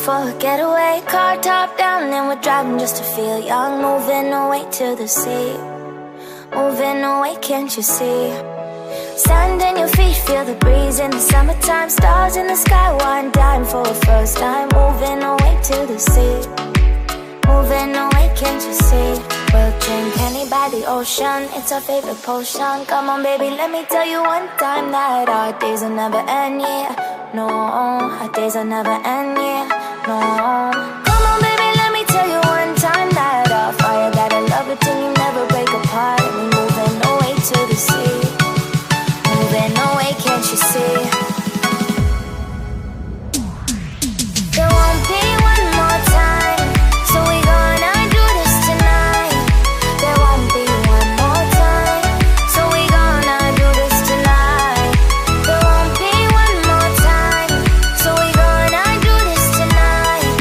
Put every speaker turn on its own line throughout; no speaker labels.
for a getaway. Car top down and we're driving just to feel young. Moving away to the sea, moving away, can't you see? Sand in your feet, feel the breeze in the summertime. Stars in the sky, one dime for a first time. Moving away to the sea, moving away, can't you see? We'll drink honey by the ocean, it's our favorite potion. Come on baby, let me tell you one time that our days will never end, yeah. No, our days will never end, yeah. No. Come on baby, let me tell you one time that our fire got a love it till you never break apart. And we're moving away to the sea, moving away, can't you see? There won't be one more time, so we gonna do this tonight. There won't be one more time, so we gonna do this tonight. There won't be one more time, so we gonna do this tonight.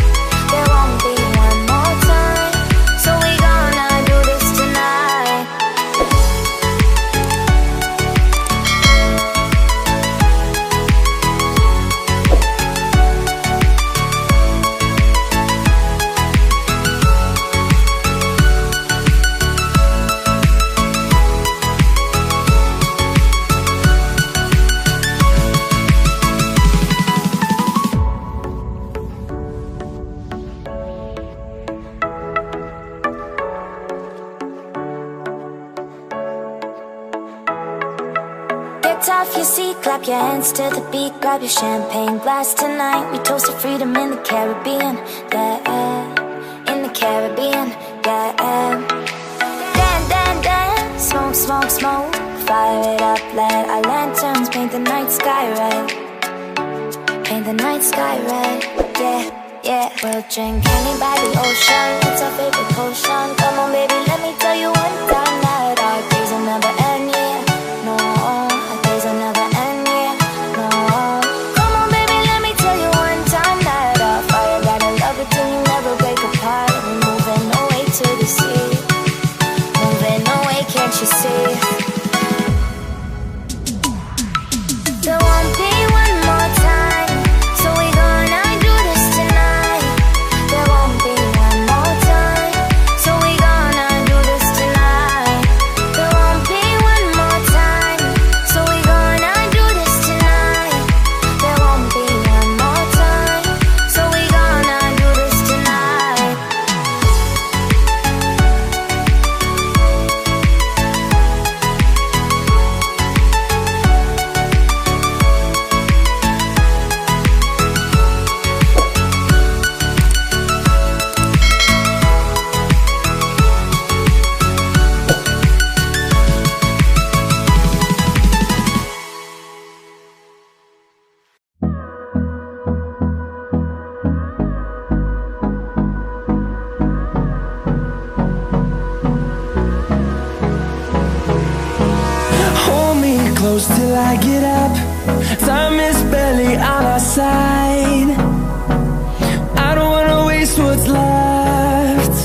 There won't be one more time, so we gonna do this tonight. Get off your seat, clap your hands to the beat. Grab your champagne glass tonight. We toast to freedom in the Caribbean, yeah. In the Caribbean, yeah. Dan, dan, dan, smoke, smoke, smoke. Fire it up, let our lanterns paint the night sky red. Paint the night sky red, yeah, yeah. We'll drink honey by the ocean, it's our favorite potion. Come on baby, let me tell you one time that our days will never end, yeah. No, our days will never end, yeah. No. Come on baby, let me tell you one time that our fire got a love it till you never break apart. And we're moving away to the sea, moving away, can't you see? There won't be one more time, so we gonna do this tonight. There won't be one more time, so we gonna do this tonight. There won't be one more time, so we gonna do this tonight. There won't be one more time, so we gonna do this tonight.
Hold me close till I get up. Time is barely on our side. I don't wanna waste what's left.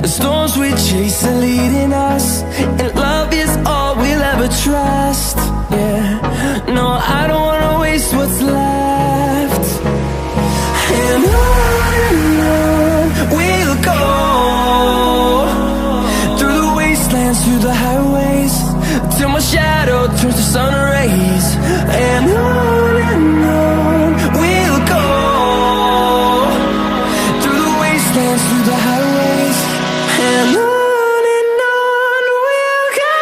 The storms we chase are leading us, and love is all we'll ever trust. Yeah, no, I don't wanna waste what's left. And on we'll go, through the wastelands, through the highways, till my shadow turns to sun rays. And on we'll go, through the wastelands, through the highways, and on we'll go.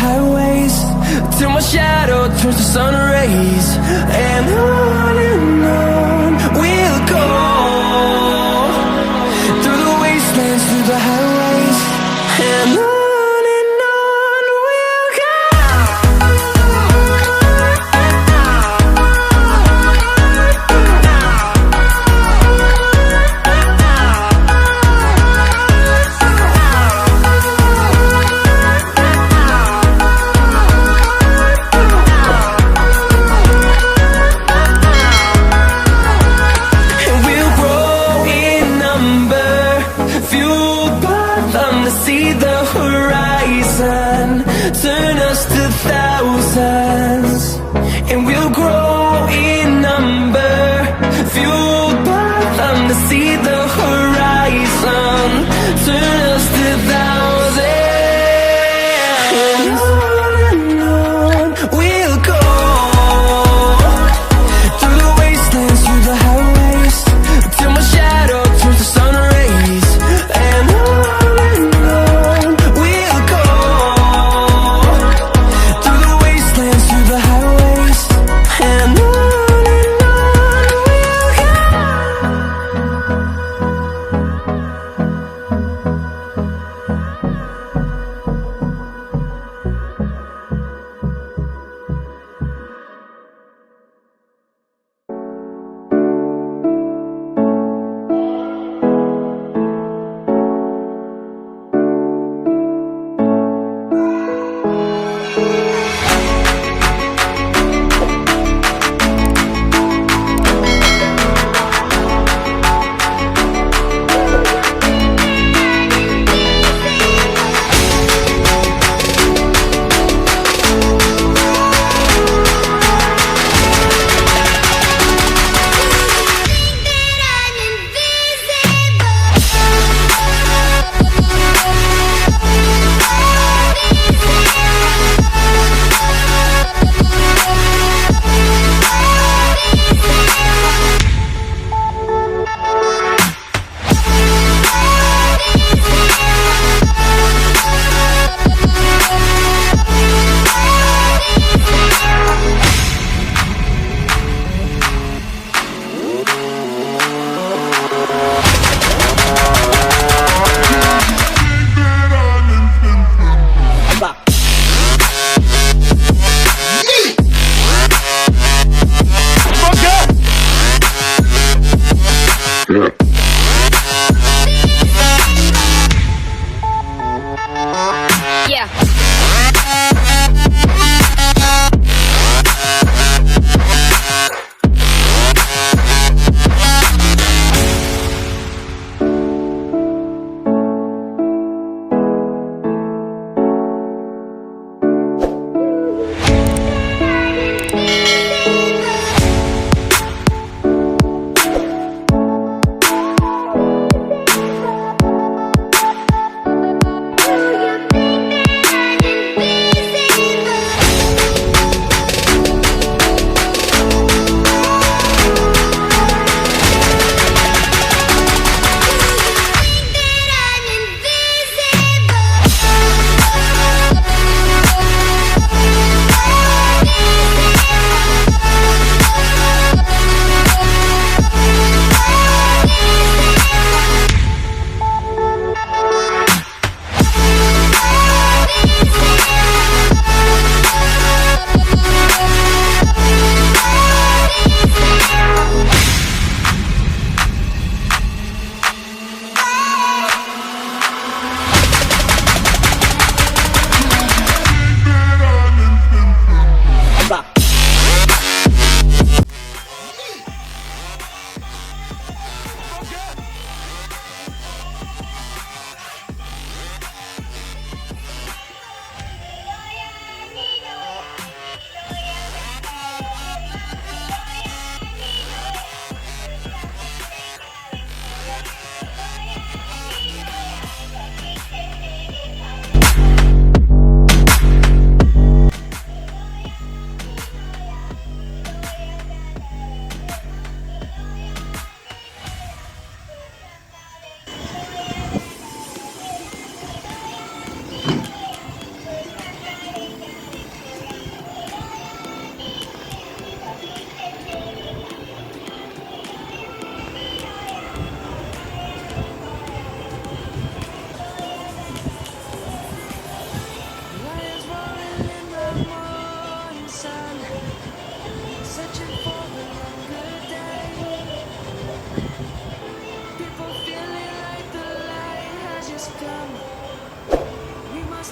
highways, till my shadow turns to sun rays. And on we'll go, through the wastelands, through the highways. And on we'll go. See the horizon, turn us to thousands, and we'll grow in number, fueled by them to see the horizon, turn us to thousands. And on we'll go, through the wastelands, through the highways, till my shadow turns to sun rays. And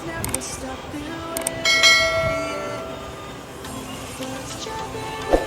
never stop the way. Birds chirping